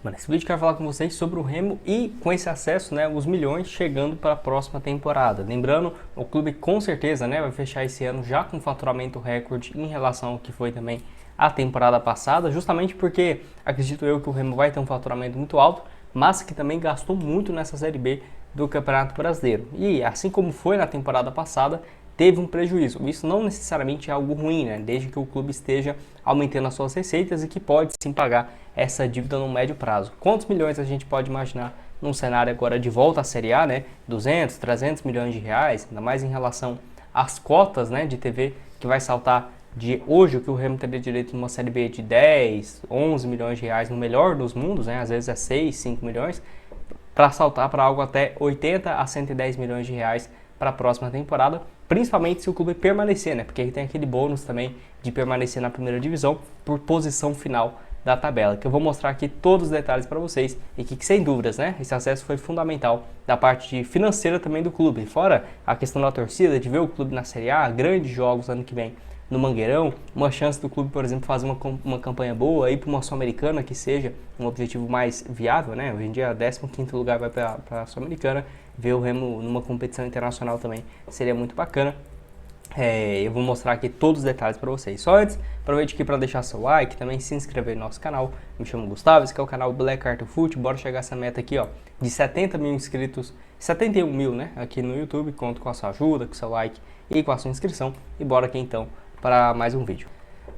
Mano, nesse vídeo eu quero falar com vocês sobre o Remo e com esse acesso, né, os milhões chegando para a próxima temporada. Lembrando, o clube com certeza, né, vai fechar esse ano já com faturamento recorde em relação ao que foi também a temporada passada, justamente porque acredito eu que o Remo vai ter um faturamento muito alto, mas que também gastou muito nessa Série B do Campeonato Brasileiro. E assim como foi na temporada passada, teve um prejuízo. Isso não necessariamente é algo ruim, né? Desde que o clube esteja aumentando as suas receitas e que pode sim pagar essa dívida no médio prazo. Quantos milhões a gente pode imaginar num cenário agora de volta à Série A, né? 200, 300 milhões de reais, ainda mais em relação às cotas, né, de TV que vai saltar de hoje, o que o Remo teria direito numa Série B de 10, 11 milhões de reais no melhor dos mundos, né? Às vezes é 6, 5 milhões, para saltar para algo até 80 a 110 milhões de reais para a próxima temporada, principalmente se o clube permanecer, né? Porque tem aquele bônus também de permanecer na primeira divisão por posição final da tabela, que eu vou mostrar aqui todos os detalhes para vocês e que sem dúvidas, né, esse acesso foi fundamental da parte financeira também do clube, fora a questão da torcida, de ver o clube na Série A, grandes jogos ano que vem no Mangueirão, uma chance do clube, por exemplo, fazer uma campanha boa, ir para uma Sul-Americana, que seja um objetivo mais viável, né? Hoje em dia, 15º lugar vai para a Sul-Americana, ver o Remo numa competição internacional também seria muito bacana. Eu vou mostrar aqui todos os detalhes para vocês. Só antes, aproveite aqui para deixar seu like, também se inscrever no nosso canal. Me chamo Gustavo, esse aqui é o canal Black Carto Foot. Bora chegar essa meta aqui, ó, de 70 mil inscritos, 71 mil, né, aqui no YouTube. Conto com a sua ajuda, com o seu like e com a sua inscrição. E bora aqui então para mais um vídeo.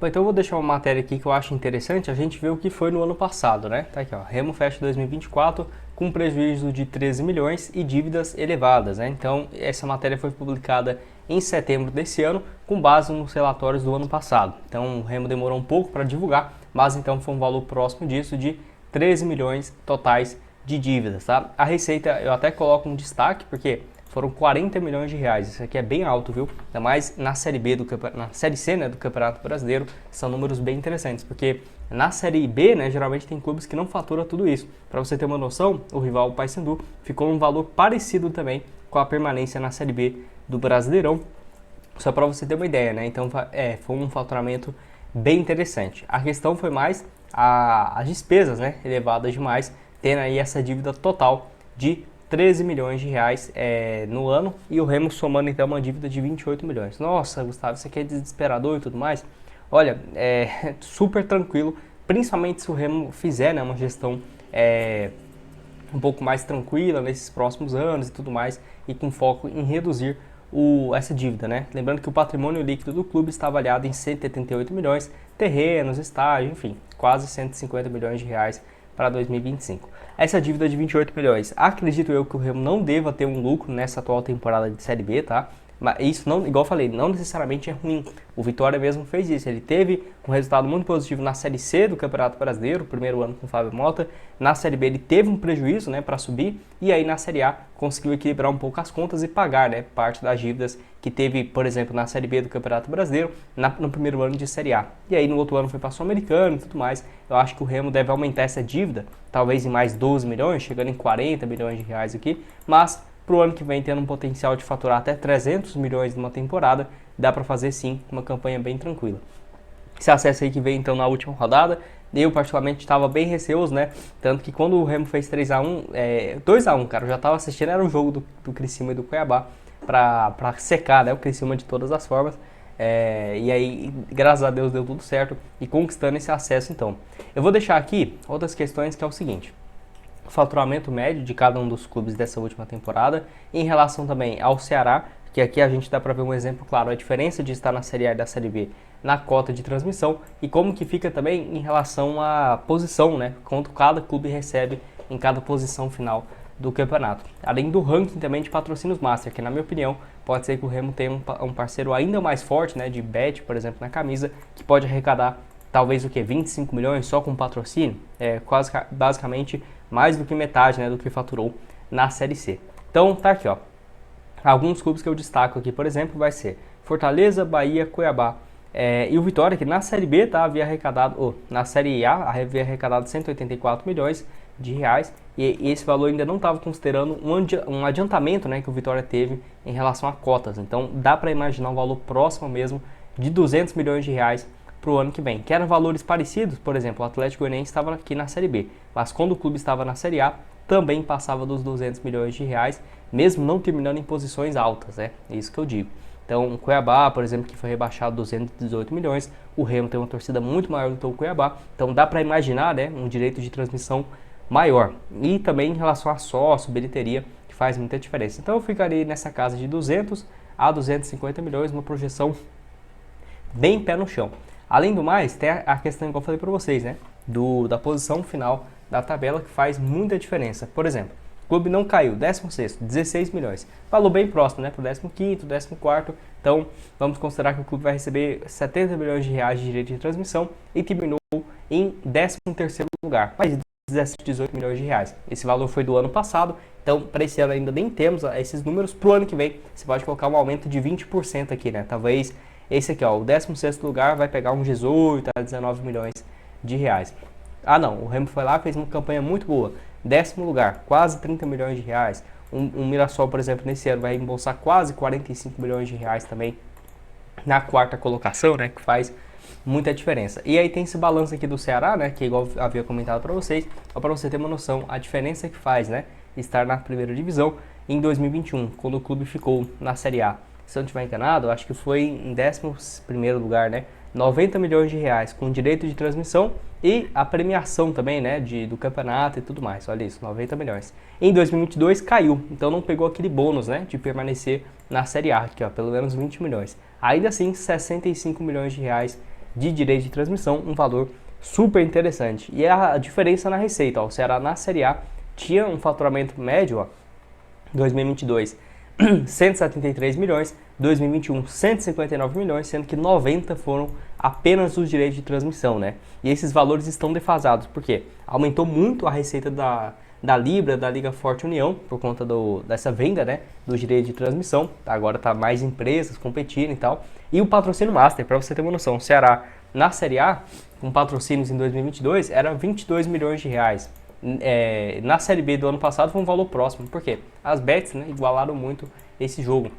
Bom, então eu vou deixar uma matéria aqui que eu acho interessante a gente ver o que foi no ano passado, né? Tá aqui, ó, Remo fecha 2024 com prejuízo de 13 milhões e dívidas elevadas, né? Então essa matéria foi publicada em setembro desse ano com base nos relatórios do ano passado. Então o Remo demorou um pouco para divulgar, mas então foi um valor próximo disso de 13 milhões totais de dívidas, tá? A receita eu até coloco um destaque porque foram 40 milhões de reais, isso aqui é bem alto, viu? Ainda mais na Série B, na Série C, né, do Campeonato Brasileiro, são números bem interessantes, porque na Série B, né, geralmente tem clubes que não faturam tudo isso. Para você ter uma noção, o rival, o Paysandu, ficou um valor parecido também com a permanência na Série B do Brasileirão, só para você ter uma ideia, né? Então foi um faturamento bem interessante. A questão foi mais as despesas, né, elevadas demais, tendo aí essa dívida total de 13 milhões de reais no ano, e o Remo somando então uma dívida de 28 milhões. Nossa, Gustavo, isso aqui é desesperador e tudo mais. Olha, é super tranquilo, principalmente se o Remo fizer, né, uma gestão um pouco mais tranquila nesses próximos anos e tudo mais, e com foco em reduzir essa dívida, né? Lembrando que o patrimônio líquido do clube está avaliado em 188 milhões, terrenos, estádio, enfim, quase 150 milhões de reais para 2025. Essa dívida de 28 milhões, acredito eu que o Remo não deva ter um lucro nessa atual temporada de Série B, tá? Mas isso, não, igual eu falei, não necessariamente é ruim. O Vitória mesmo fez isso. Ele teve um resultado muito positivo na Série C do Campeonato Brasileiro, primeiro ano com o Fábio Mota. Na Série B ele teve um prejuízo, né, para subir. E aí na Série A conseguiu equilibrar um pouco as contas e pagar, né, parte das dívidas que teve, por exemplo, na Série B do Campeonato Brasileiro, no primeiro ano de Série A. E aí no outro ano foi para a Sul-Americana e tudo mais. Eu acho que o Remo deve aumentar essa dívida, talvez em mais 12 milhões, chegando em 40 milhões de reais aqui. Mas para o ano que vem, tendo um potencial de faturar até 300 milhões numa temporada, dá para fazer sim uma campanha bem tranquila. Esse acesso aí que veio então na última rodada, eu particularmente estava bem receoso, né? Tanto que quando o Remo fez 3x1, 2x1, cara, eu já estava assistindo, era um jogo do Criciúma e do Cuiabá, para secar, né, o Criciúma de todas as formas. E aí, graças a Deus, deu tudo certo e conquistando esse acesso então. Eu vou deixar aqui outras questões, que é o seguinte: o faturamento médio de cada um dos clubes dessa última temporada, em relação também ao Ceará, que aqui a gente dá para ver um exemplo claro, a diferença de estar na Série A e da Série B na cota de transmissão, e como que fica também em relação à posição, né, quanto cada clube recebe em cada posição final do campeonato. Além do ranking também de patrocínios master, que na minha opinião pode ser que o Remo tenha um parceiro ainda mais forte, né, de bet, por exemplo, na camisa, que pode arrecadar talvez o que, 25 milhões só com patrocínio, quase basicamente mais do que metade, né, do que faturou na Série C. Então tá aqui, ó, alguns clubes que eu destaco aqui, por exemplo, vai ser Fortaleza, Bahia, Cuiabá, e o Vitória, que na Série B havia arrecadado, na Série A havia arrecadado 184 milhões de reais, e esse valor ainda não estava considerando um adiantamento, né, que o Vitória teve em relação a cotas. Então dá para imaginar um valor próximo mesmo de 200 milhões de reais para o ano que vem, que eram valores parecidos. Por exemplo, o Atlético Goianiense estava aqui na Série B, mas quando o clube estava na Série A, também passava dos 200 milhões de reais, mesmo não terminando em posições altas, né? É isso que eu digo. Então, o Cuiabá, por exemplo, que foi rebaixado 218 milhões, o Remo tem uma torcida muito maior do que o Cuiabá, então dá para imaginar, né, um direito de transmissão maior. E também em relação a sócio, bilheteria, que faz muita diferença. Então eu ficaria nessa casa de 200 a 250 milhões, uma projeção bem pé no chão. Além do mais, tem a questão que eu falei para vocês, né, da posição final da tabela, que faz muita diferença. Por exemplo, o clube não caiu, 16º, 16 milhões. Valor bem próximo, né, para o 15º, 14º. Então, vamos considerar que o clube vai receber 70 milhões de reais de direito de transmissão e terminou em 13º lugar. Mais 17, 18 milhões de reais. Esse valor foi do ano passado, então para esse ano ainda nem temos esses números. Para o ano que vem, você pode colocar um aumento de 20% aqui, né? Talvez esse aqui, ó, o 16º lugar vai pegar uns 18 a 19 milhões de reais. Ah não, o Remo foi lá, fez uma campanha muito boa. 10º lugar, quase 30 milhões de reais. Um Mirassol, por exemplo, nesse ano vai embolsar quase 45 milhões de reais também na 4ª colocação, né? Que faz muita diferença. E aí tem esse balanço aqui do Ceará, né, que igual eu havia comentado para vocês, para você ter uma noção, a diferença que faz, né, estar na primeira divisão em 2021, quando o clube ficou na Série A. Se eu não estiver enganado, acho que foi em 11º lugar, né, 90 milhões de reais com direito de transmissão e a premiação também, né, do campeonato e tudo mais. Olha isso, 90 milhões. Em 2022 caiu, então não pegou aquele bônus, né, de permanecer na Série A, aqui, ó, pelo menos 20 milhões. Ainda assim, 65 milhões de reais de direito de transmissão, um valor super interessante. E a diferença na receita, ó, o Ceará na Série A tinha um faturamento médio, ó, 2022, 173 milhões, 2021, 159 milhões, sendo que 90 foram apenas os direitos de transmissão, né? E esses valores estão defasados, porque aumentou muito a receita da Libra, da Liga Forte União, por conta dessa venda, né, do direito de transmissão. Agora tá mais empresas competindo e tal. E o patrocínio Master, para você ter uma noção, o Ceará na Série A, com patrocínios em 2022, era 22 milhões de reais. Na Série B do ano passado foi um valor próximo, porque as bets, né, igualaram muito esse jogo.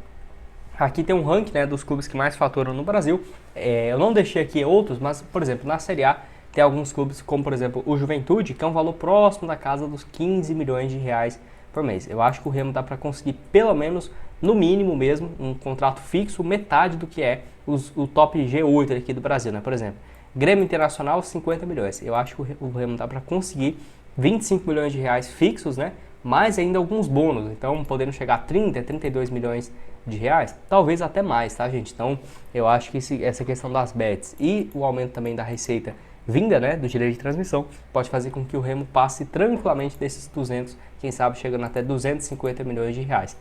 Aqui tem um ranking, né, dos clubes que mais faturam no Brasil. Eu não deixei aqui outros, mas, por exemplo, na Série A, tem alguns clubes, como por exemplo o Juventude, que é um valor próximo da casa dos 15 milhões de reais por mês. Eu acho que o Remo dá para conseguir pelo menos, no mínimo mesmo, um contrato fixo, metade do que é o top G8 aqui do Brasil, né? Por exemplo, Grêmio Internacional, 50 milhões. Eu acho que o Remo dá para conseguir 25 milhões de reais fixos, né? Mais ainda alguns bônus, então podendo chegar a 30, 32 milhões de reais, talvez até mais, tá, gente? Então, eu acho que essa questão das bets e o aumento também da receita vinda, né, do direito de transmissão, pode fazer com que o Remo passe tranquilamente desses 200, quem sabe chegando até 250 milhões de reais.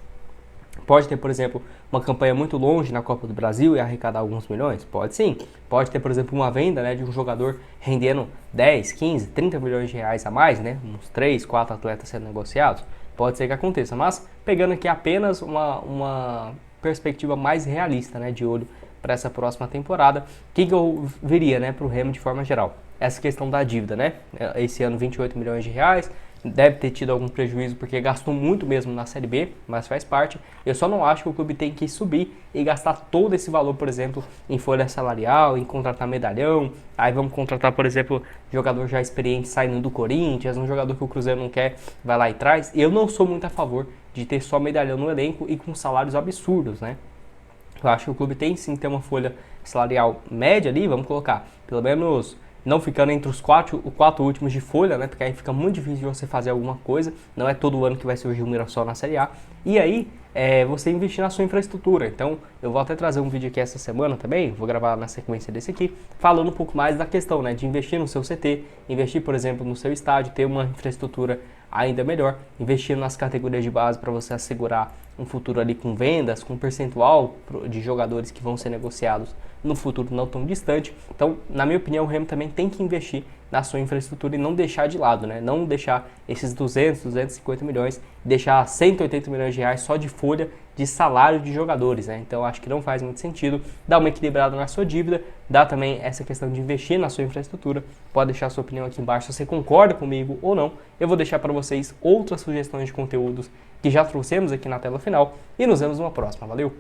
Pode ter, por exemplo, uma campanha muito longe na Copa do Brasil e arrecadar alguns milhões? Pode sim. Pode ter, por exemplo, uma venda, né, de um jogador rendendo 10, 15, 30 milhões de reais a mais, né, uns 3, 4 atletas sendo negociados. Pode ser que aconteça, mas pegando aqui apenas uma perspectiva mais realista, né, de olho para essa próxima temporada, o que eu veria, né, para o Remo de forma geral? Essa questão da dívida, né? Esse ano 28 milhões de reais, deve ter tido algum prejuízo porque gastou muito mesmo na Série B, mas faz parte. Eu só não acho que o clube tem que subir e gastar todo esse valor, por exemplo, em folha salarial, em contratar medalhão. Aí vamos contratar, por exemplo, jogador já experiente saindo do Corinthians, um jogador que o Cruzeiro não quer, vai lá e traz. Eu não sou muito a favor de ter só medalhão no elenco e com salários absurdos, né? Eu acho que o clube tem sim ter uma folha salarial média ali, vamos colocar, pelo menos não ficando entre os quatro últimos de folha, né? Porque aí fica muito difícil de você fazer alguma coisa. Não é todo ano que vai surgir um Mirassol na Série A. E aí, você investir na sua infraestrutura. Então, eu vou até trazer um vídeo aqui essa semana também, vou gravar na sequência desse aqui, falando um pouco mais da questão, né? De investir no seu CT, investir, por exemplo, no seu estádio, ter uma infraestrutura ainda melhor, investir nas categorias de base para você assegurar um futuro ali com vendas, com percentual de jogadores que vão ser negociados no futuro não tão distante. Então, na minha opinião, o Remo também tem que investir na sua infraestrutura e não deixar de lado, né? Não deixar esses 200, 250 milhões, deixar 180 milhões de reais só de folha de salário de jogadores, né? Então, acho que não faz muito sentido. Dá uma equilibrada na sua dívida, dá também essa questão de investir na sua infraestrutura. Pode deixar sua opinião aqui embaixo se você concorda comigo ou não. Eu vou deixar para vocês outras sugestões de conteúdos que já trouxemos aqui na tela final e nos vemos numa próxima. Valeu!